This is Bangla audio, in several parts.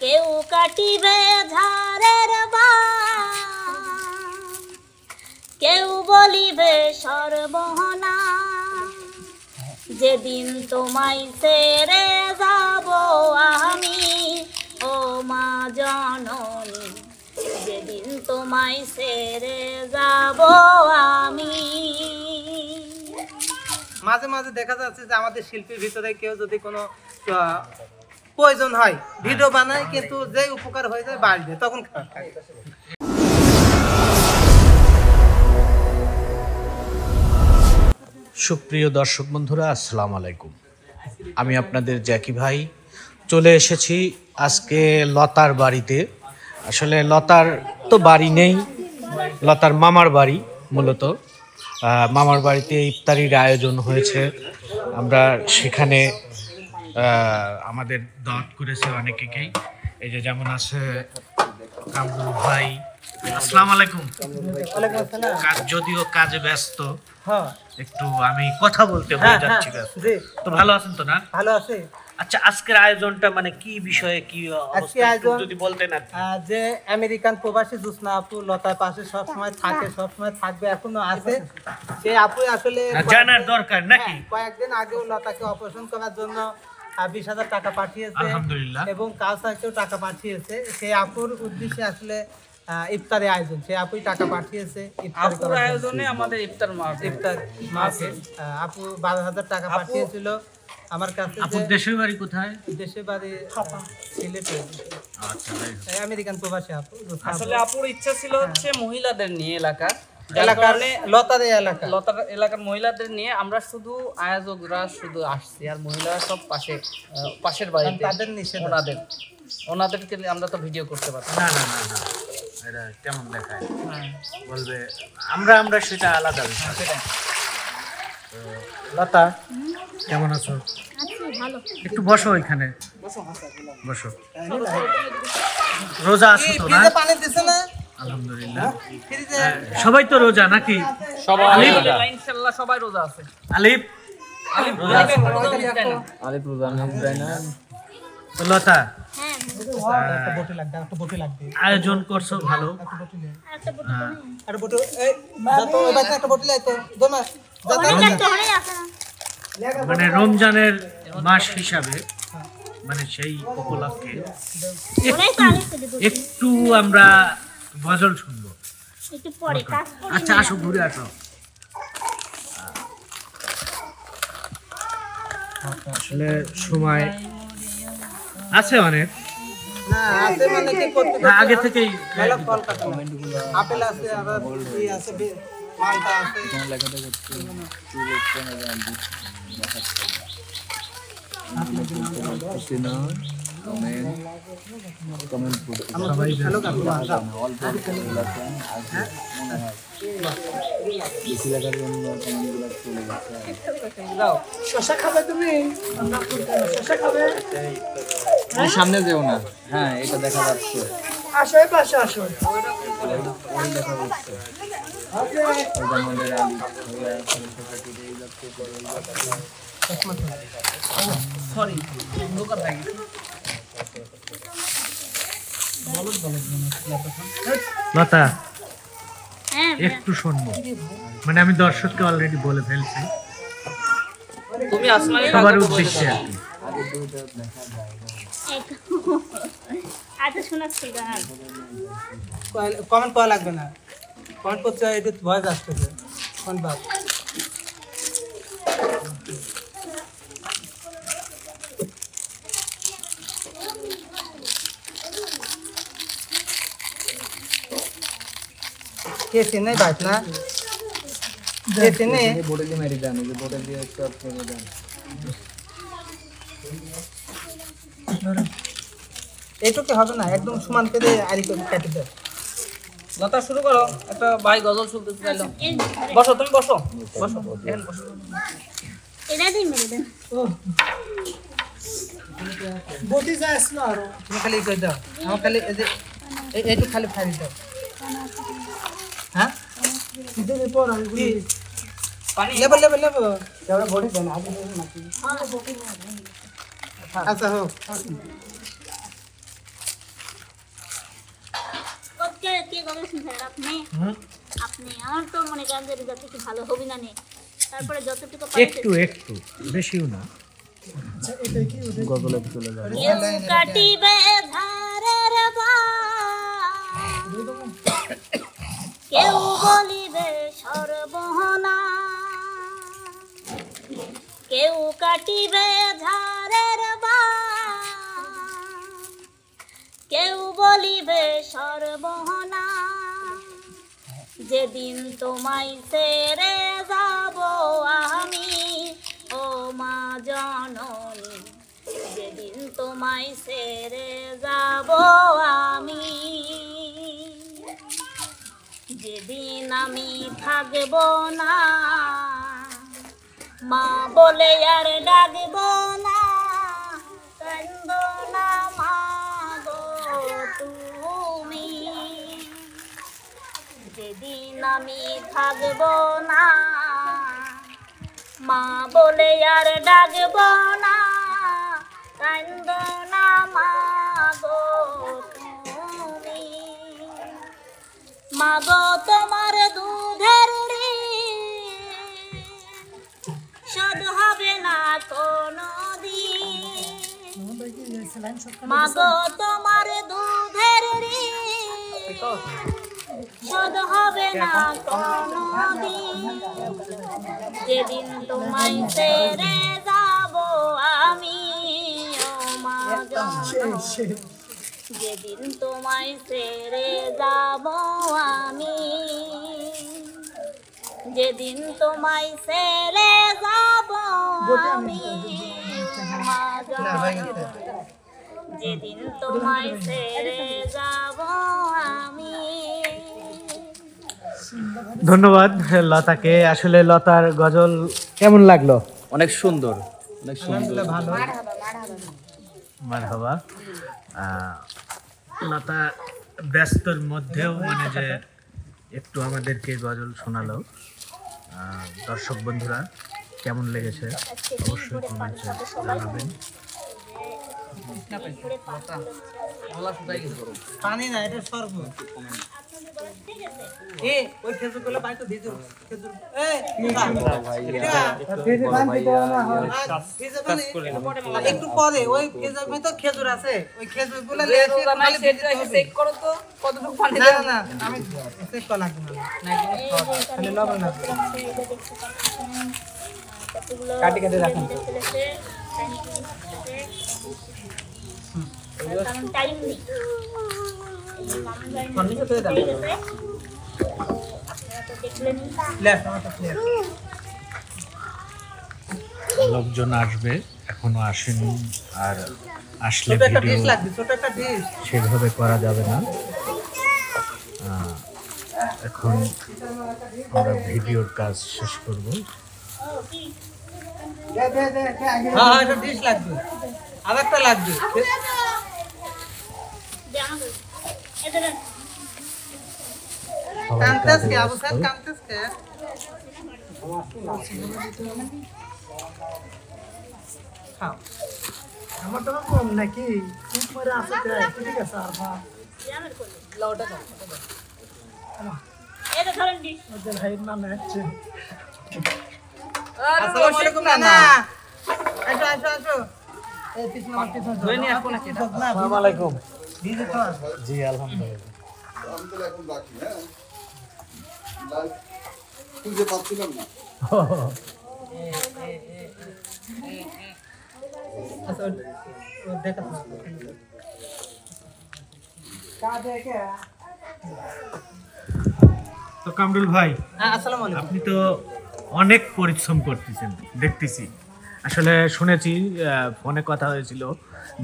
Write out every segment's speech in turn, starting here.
কেউ কাটিবে ঝাড়ের বান, কেউ বলিবে সর্বনা। যেদিন তোমায় ছেড়ে যাব আমি ও মা জননী, যেদিন তোমায় ছেড়ে যাব আমি। মাঝে মাঝে দেখা যাচ্ছে যে আমাদের শিল্পীর ভিতরে কেউ যদি কোনো প্রয়োজন হয় ভিডিও বানায়, কিন্তু যে উপকার হয়ে যায় বাড়বে তখন খারাপ লাগে। সুপ্রিয় দর্শক বন্ধুরা, আসসালামু আলাইকুম। আমি আপনাদের জ্যাকি ভাই চলে এসেছি আজকে লতার বাড়িতে। আসলে লতার তো বাড়ি নেই, লতার মামার বাড়ি মূলত। মামার বাড়িতে ইফতারির আয়োজন হয়েছে। আমরা সেখানে আমাদের দাওয়াত করেছে অনেকেই। এই যে যেমন আছে কামরুল ভাই, আসসালামু আলাইকুম। যদিও কাজে ব্যস্ত, একটু আমি কথা বলতে হয়ে যাচ্ছি। তো ভালো আছেন তো? না ভালো আছে। আচ্ছা, আজকের আয়োজনটা মানে কি বিষয়ে, কি অবস্থা যদি বলতেন। যে আমেরিকান প্রবাসী জোৎস্না আপু লতার পাশে সবসময় থাকে, সবসময় থাকবে, এখনো আছে। সেই আপু আসলে জানার দরকার নাকি, কয়েকদিন আগেও লতাকে অপারেশন করার জন্য 20,000 টাকা পাঠিয়েছে, আলহামদুলিল্লাহ, এবং কাউসারকেও টাকা পাঠিয়েছে। সেই আপুর উদ্দেশ্যে আসলে ইফতারের আয়োজন, সেই আপুই টাকা পাঠিয়েছে ইফতার আয়োজনে। আমাদের ইফতার মার্কেট আপু 12,000 টাকা পাঠিয়েছিল আমার কাছে। আপুর দেশের বাড়ি কোথায়? দেশের বাড়ি সিলেটে। আচ্ছা, আমেরিকান প্রবাসী আপু। আসলে আপুর ইচ্ছা ছিল হচ্ছে মহিলাদের নিয়ে এলাকার লতার এলাকার মহিলাদের নিয়ে। আমরা শুধু আয়োজকরা শুধু আসছি, আর মহিলারা সব পাশের বাড়িতে, তাদের নিষেধ, ওনাদেরকে আমরা তো ভিডিও করতে পারবো না। এটা কেমন দেখায় বলবে, আমরা সেটা আলাদা বিষয়। লতা কেমন আছো? একটু বসো, এখানে বসো। রোজা আছো তো? না, পানি দিছে না? আলহামদুলিল্লাহ। সবাই তো রোজা নাকি? সবাই ইনশাআল্লাহ সবাই রোজা আছে। আলিফ রোজা না। তো লতা, একটা বটি লাগবে। আয়োজন করছো ভালো। মানে রমজানের মাস হিসাবে, মানে সেই উপলক্ষে একটু আমরা গজল শুনবো। আচ্ছা, আসো, ঘুরে আসো। আসলে সময় আছে অনেক, আগে থেকেই আপেল আছে, আবার আছে, মালটা আছে। শশা খাবে তুমি? সামনে যেও না। হ্যাঁ, এটা দেখা যাচ্ছে। আসো, এই পাশে আসো। সরি, লতা, একটু শুনবো। মানে আমি দর্শককে অলরেডি বলে ফেলছি, তুমি আসলে সবার উদ্দেশ্যে আর কি। কমেন্ট করা লাগবে না, কমেন্ট করতে একটু ভয়েস আসতেছে। কোন বাদ কে চেনে বাইক না? কে চেনে? বোর্ডে দিয়ে মেরে দেন, এই যে বোর্ডে দিয়ে একটু আপনি দেন। এইটুকু হবে না, একদম সমান করে আড়ি করে কেটে দেয়। লতা শুরু করো, একটা ভাই গজল শুনতে চাইলাম। বসো, তুমি বসো, বসো, এখানে বসো। এটা দিই মেরে দেন। বডি যায় আসলো আর তুমি খালি কই দাও, আমার খালি এই যে এইটু খালি ফাইল দাও। হ্যাঁ, ইদে পর আমি পানি লেবল যারা বডি দেন আগে মাটি। আচ্ছা হোক, গেছেন স্যার আপনি হুম আপনি আমার তো মনে করেন যে যত একটু ভালো হবি না নে তারপরে যতটুকু একটু একটু বেশিও না গজলে চলে যাবে কেউ কাটিবে ধারের বান, কেউ বলিবে সর্বনা, কেউ কাটিবে ধারের বান, কেউ বলিবে সর্বনা, যেদিন তোমায় ছেড়ে যাব আমি ও মা জননী, যেদিন তোমায় ছেড়ে যাব আমি, যেদিন আমি থাকব না মা বলে আর ডাকব না, কান্দ না মা গো তুমি, যেদিন আমি থাকব না মা বলে আর ডাকব না, কান্দ না মা গো তুমি, মা গো তোমার দুধের শোধ হবে না কোনো দিন, মা গো তোমার দুধের শোধ হবে না কোনো দিন, যেদিন তোমায় ছেড়ে যাব আমি ও মা জননী, যেদিন তোমায় ছেড়ে যাব আমি, যেদিন তোমায় ছেড়ে যাব আমি মা জননী, যেদিন তোমায় ছেড়ে যাব আমি। ধন্যবাদ লতাকে। আসলে লতার গজল কেমন লাগলো? অনেক সুন্দর, অনেক সুন্দর। ভালো মারহাবা। লতা ব্যস্তর মধ্যেও মানে যে একটু আমাদেরকে গজল শোনালো। দর্শক বন্ধুরা কেমন লেগেছে অবশ্যই কমেন্টে জানাবেন। পানি না, এটা শরবত। এ ওই খেজুরগুলো বাইতো ভিজু খেজুর একটু পরে ওই খেজুর তো খেজুর আছে, ওই খেজুরগুলো চেক করো তো কতটুকু পানি। না না আমি চেক করা লাগবে না, খালি লবণ লাগবে। কাটি কাটি রাখুন। টাইম নেই লোকজন আসবে, এখনো আসেনি, আর আসলে ছোট একটা ডিশ ভিডিও লাগবে, ছোট একটা ডিশ। সেভাবে করা যাবে না। এখন আমরা ভিডিওর কাজ শেষ করব। হ্যাঁ একটা ডিশ লাগবে, আর একটা লাগবে। সবাই কান্তেস কাজে কে আবু ব্যস্ত। স্যার, কান্তেস কে? খাও। আমার তো কম নাকি উপরে আছে ঠিক আছে। আর ভাত লাউটা খাও, এটা ধরেন ডিশ ওদের ভাইয়ের নাম আছে। আসসালামু আলাইকুম নানা। আসো আসো আসো। এই পিছনে আমার পিছনে ধরে নিয়ে আসো নাকি? আসসালামু আলাইকুম। দিদি খাওয়া। জি আলহামদুলিল্লাহ। আমি তো এখন বাকি, হ্যাঁ লাইভ খুঁজে পাচ্ছিলাম না। আচ্ছা ও দেখা কা দেখে। তো কামরুল ভাই, হ্যাঁ আসসালামু আলাইকুম। আপনি তো অনেক পরিশ্রম করতেছেন দেখতেছি। আসলে শুনেছি, ফোনে কথা হয়েছিল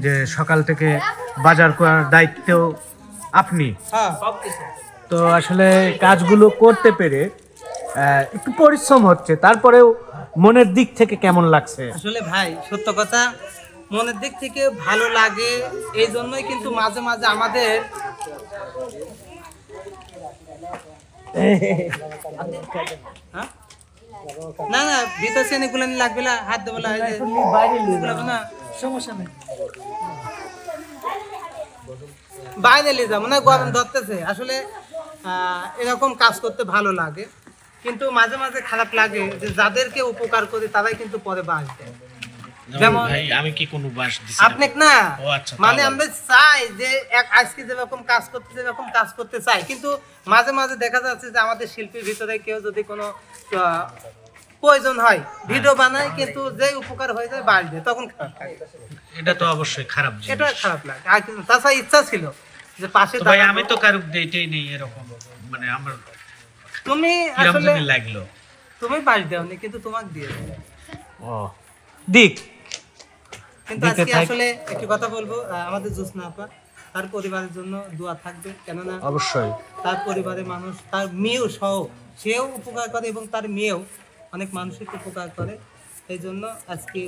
যে সকাল থেকে বাজার করার দায়িত্ব আপনি। হ্যাঁ সব কিছু। তো আসলে কাজগুলো করতে পেরে একটু পরিশ্রম হচ্ছে, তারপরেও মনের দিক থেকে কেমন লাগছে? আসলে ভাই সত্য কথা, মনের দিক থেকে ভালো লাগে। এই জন্যই কিন্তু মাঝে মাঝে আমাদের হ্যাঁ? না না ভিতর শ্রেণী গুলো লাগবে না, হাত দেবো না, না সমস্যা নেই, বাইরে নিয়ে যাবো না, গরম ধরতেছে। আসলে এরকম কাজ করতে ভালো লাগে, কিন্তু মাঝে মাঝে খারাপ লাগে যে যাদেরকে উপকার করে তারাই কিন্তু পরে বাস দেয়। যেমন ভাই আমি কি কোনো বাস দিছি আপনি না, ও আচ্ছা, মানে তাহলে। আমরা চাই যে আজকে যেরকম কাজ করতে চাই, কিন্তু মাঝে মাঝে দেখা যাচ্ছে যে আমাদের শিল্পীর ভিতরে কেউ যদি কোনো প্রয়োজন হয় ভিডিও বানায়, কিন্তু যে উপকার হয়ে যায় বাস দেয়, তখন খারাপ লাগে। এটা তো অবশ্যই খারাপ জিনিস। এটা খারাপ লাগে। আর কিন্তু তাছাড়া ইচ্ছা ছিল যে পাশে তো ভাই দাঁড়াবো। আমি তো কারুক দেইতেই নেই এরকম, মানে আমার তুমি কিরম আসলে জানি লাগলো। তুমি বাস দেওনি, কিন্তু তোমাকে দিয়েছে। ও দিক কিন্তু দিতে আজকে থাক। আসলে একটি কথা বলবো, আমাদের জোৎস্না আপা, তার পরিবারের জন্য দোয়া থাকবে, কেননা অবশ্যই তার পরিবারের মানুষ, তার মেয়েও সহ, সেও উপকার করে এবং তার মেয়েও অনেক মানুষের উপকার করে। এই জন্য আজকে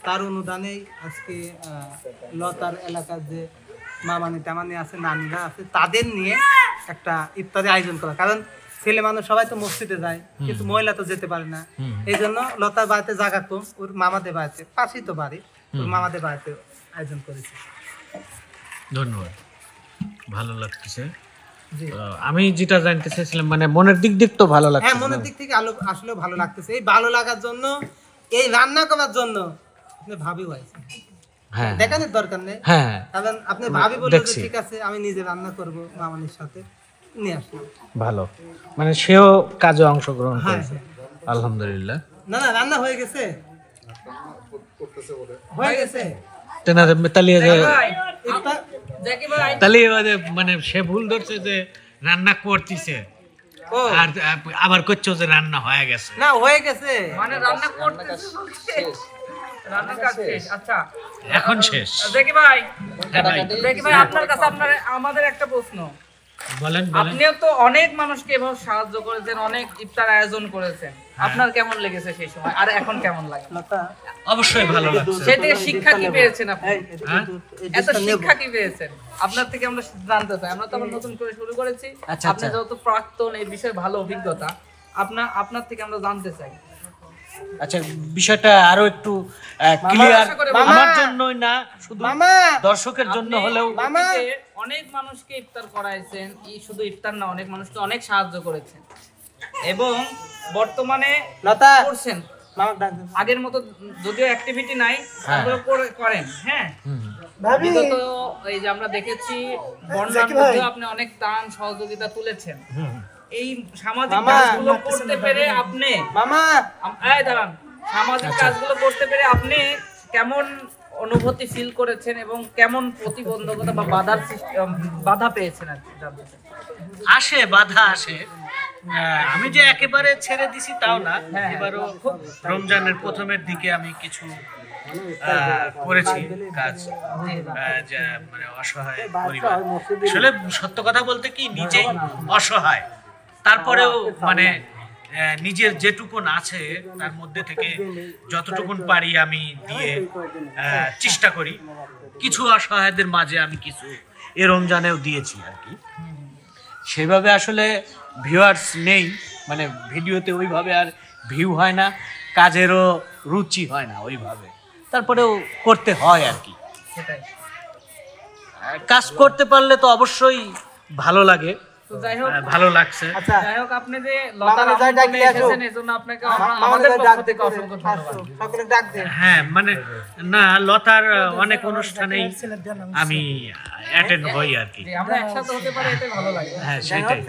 তার অনুদানেই আজকে লতার এলাকার যে মামানি টামানি আছে, নানিরা আছে, তাদের নিয়ে একটা ইফতারি আয়োজন করা। কারণ ছেলে মানুষ সবাই তো মসজিদে যায়, কিন্তু মহিলা তো যেতে পারে না। এই জন্য লতার বাড়িতে জায়গা কম, ওর মামাদের বাড়িতে, পাশেই তো বাড়ি, ওর মামাদের বাড়িতে আয়োজন করেছে। ধন্যবাদ, ভালো লাগতেছে। জি। আমি যেটা জানতে চাইছিলাম, মানে মনের দিক তো ভালো হ্যাঁ, লাগছে। মনের দিক থেকে আসলে ভালো লাগতেছে। এই ভালো লাগার জন্য, এই রান্না করার জন্য আপনি ভাবি হয়েছে, হ্যাঁ দেখানোর দরকার নেই। হ্যাঁ কারণ আপনি ভাবি বললে যে দেখছি। ঠিক আছে আমি নিজে রান্না করব, মামানির সাথে নিয়ে আসলাম। ভালো, মানে সেও কাজে অংশগ্রহণ হ্যাঁ, করেছে, আলহামদুলিল্লাহ। না না, রান্না হয়ে গেছে, করতেছে বলে হয়ে গেছে। তাহলে ইফতার- তাহলে মানে সে ভুল ধরছে যে রান্না করতেছে, ও আর আবার করছো যে রান্না হয়ে গেছে। না, হয়ে গেছে। মানে রান্না করতে রান্নার কাজ শেষ। আচ্ছা এখন শেষ। দেখি ভাই, হ্যাঁ ভাই, দেখি ভাই, আপনার কাছে আমাদের একটা প্রশ্ন। বলেন বলেন। আপনিও তো অনেক মানুষকে এভাবে সাহায্য করেছেন, অনেক ইফতার আয়োজন করেছেন, আপনার কেমন লেগেছে সেই সময়, আর এখন কেমন লাগে? লতা, অবশ্যই ভালো লাগছে। সে থেকে শিক্ষা কি পেয়েছেন আপনি? এই, হ্যাঁ? এই এত ডিশটা নেবো। শিক্ষা কি পেয়েছেন আপনার থেকে? আমরা জানতে চাই। আমরা তো আবার নতুন করে শুরু করেছি, আপনি যেহেতু প্রাক্তন, এই বিষয়ে ভালো অভিজ্ঞতা, আপনার থেকে আমরা জানতে চাই। আচ্ছা, বিষয়টা আরো একটু ক্লিয়ার, আশা করে আমার জন্যই না, শুধু মামা, দর্শকের জন্য আপনি হলেও। অতীতে অনেক মানুষকে ইফতার করাইছেন, শুধু ইফতার না, অনেক মানুষকে অনেক সাহায্য করেছেন এবং বর্তমানে লতা, করছেন। মামা ডাক দেন। আগের মতো যদিও অ্যাক্টিভিটি নাই, তারপরে করেন। হ্যাঁ, ভাবি, বিগত এই যে আমরা দেখেছি বন্যার মধ্যেও আপনি অনেক দান সহযোগিতা তুলেছেন। এই সামাজিক মামা, কাজগুলো করতে পেরে আপনি মামা, দাঁড়ান, সামাজিক কাজগুলো করতে পেরে আপনি কেমন অনুভূতি ফিল করেছেন এবং কেমন প্রতিবন্ধকতা বা বাধা পেয়েছেন আর কি জানতে চাই। আসে, বাধা আসে। আমি যে একেবারে ছেড়ে দিছি তাও না, এবারও রমজানের প্রথমের দিকে আমি কিছু করেছি কাজ, যে মানে অসহায় পরিবার। আসলে সত্য কথা বলতে কি, নিজেই অসহায়, তারপরেও মানে নিজের যেটুকুন আছে তার মধ্যে থেকে যতটুকুন পারি আমি দিয়ে চেষ্টা করি। কিছু অসহায়দের মাঝে আমি কিছু এ রমজানেও দিয়েছি আর কি। সেভাবে আসলে ভিউয়ার্স নেই, মানে ভিডিওতে ওইভাবে আর ভিউ হয় না, কাজেরও রুচি হয় না ওইভাবে, তারপরেও করতে হয় আর কি। সেটাই। কাজ করতে পারলে তো অবশ্যই ভালো লাগে, তো যাই হোক, ভালো লাগছে। আচ্ছা, যাই হোক, আপনি যে লতার মামার যাই আমন্ত্রণে ডাকিয়ে আসো। এসেছেন এজন্য আপনাকে মামার আমাদের যাই পক্ষ ডাক থেকে দিতে অসংখ্য ধন্যবাদ। আসো, সকলে ডাক দেন। হ্যাঁ, মানে না, লতার অনেক অনুষ্ঠানেই আমি অ্যাটেন্ড হই আর কি। যে আমরা একসাথে হতে পারি, এটাই ভালো লাগে। হ্যাঁ, সেটাই।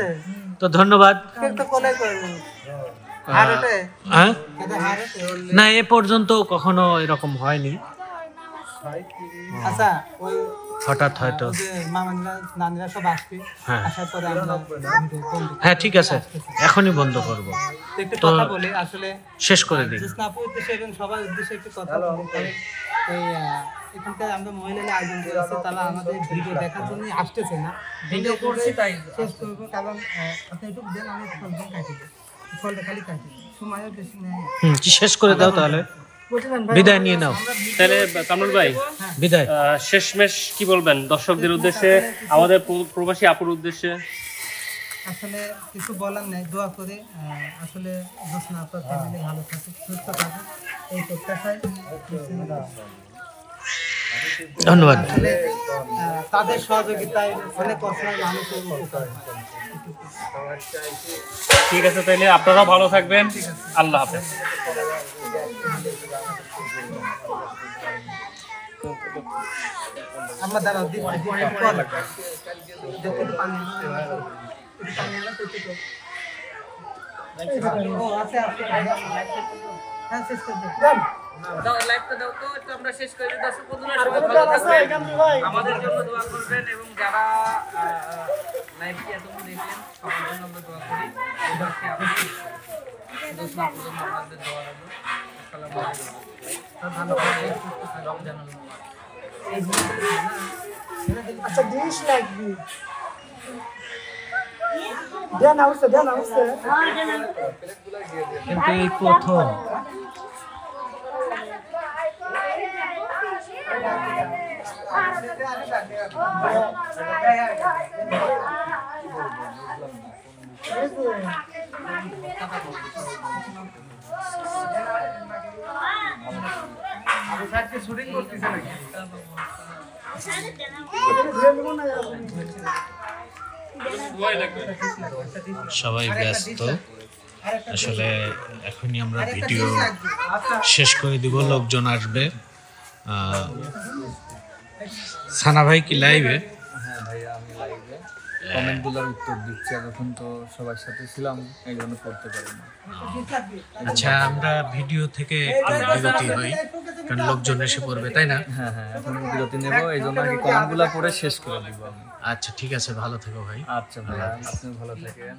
তো ধন্যবাদ। কেক তো কোলে করে। আর ওটা, হ্যাঁ, এটা আর ওটা। না, এ পর্যন্ত কখনো এরকম হয়নি, আচ্ছা, ওই হঠাৎ হয়তো। ওই যে মামানিরা, নানিরা সব আসবে, হ্যাঁ। আসার পরে আমরা হ্যাঁ, ঠিক আছে, এখনই বন্ধ করব, একটু তো কথা বলি। আসলে শেষ করে দিই। জোৎস্না আপুর উদ্দেশ্যে এবং সবার উদ্দেশ্যে একটু কথা বলি। কারণ এই এখানকার আমরা মহিলারা আয়োজন করেছি, তারা আমাদের ভিডিও দেখার জন্য আসতেছে না। ভিডিও করছি তাই। শেষ করবো, কারণ আপনি একটু দেন, আমি ফলটা কাটি দিই, ফলটা খালি কাটি, সময়ও বেশি নেই। কি শেষ করে দাও তাহলে, বিদায় নিয়ে নাও। তাহলে কামরুল ভাই, বিদায়। শেষমেশ কি বলবেন দর্শকদের উদ্দেশ্যে, আমাদের প্রবাসী আপুর উদ্দেশ্যে? আসলে কিছু বলার নেই, দোয়া করে আসলে জোৎস্না আপুর ফ্যামিলি ভালো থাকে, সুস্থ থাকে, এই প্রত্যাশায় ধন্যবাদ। আসলে তাদের সহযোগিতায় অনেক অসহায় মানুষের উপকার হয়। ঠিক আছে, তাহলে আপনারা ভালো থাকবেন। আল্লাহ হাফেজ। আমরা দাঁড়াও দিই ও আছে আছে হ্যাঁ শেষ করে দাও দাও লাইভটা দাও তো, একটু আমরা শেষ করে দিই। দর্শক বন্ধুরা সবাই ভালো থাকবেন, আমাদের জন্য দোয়া করবেন এবং যারা লাইভটি এতক্ষণ দেখলেন সবার জন্য আমরা দোয়া করি। এবারকে আপনাদের দোসনা পর্যন্ত আমাদের দোয়া রইল। আসসালামু আলাইকুম। ভালো করে রমজান আচ্ছা ডিশ লাগবে দেন আউছে কিন্তু এই প্রথম শুটিং করতেছে নাকি সবাই ব্যস্ত আসলে এখনই আমরা ভিডিও শেষ করে দিব, লোকজন আসবে। সানা ভাই কি লাইভে? হ্যাঁ ভাইয়া আমি লাইভে কমেন্টগুলোর উত্তর দিচ্ছি, এখন তো সবার সাথে ছিলাম এই জন্য করতে পারি না। আচ্ছা, আমরা ভিডিও থেকে একটু বিরতি হই, কারণ লোকজন এসে পড়বে, তাই না? হ্যাঁ হ্যাঁ, এখন বিরতি নেব, এই জন্য আর কি কমেন্টগুলো পড়ে শেষ করে দিব আমি। আচ্ছা ঠিক আছে, ভালো থেকো ভাই। আচ্ছা ভাইয়া, আপনিও ভালো থাকেন।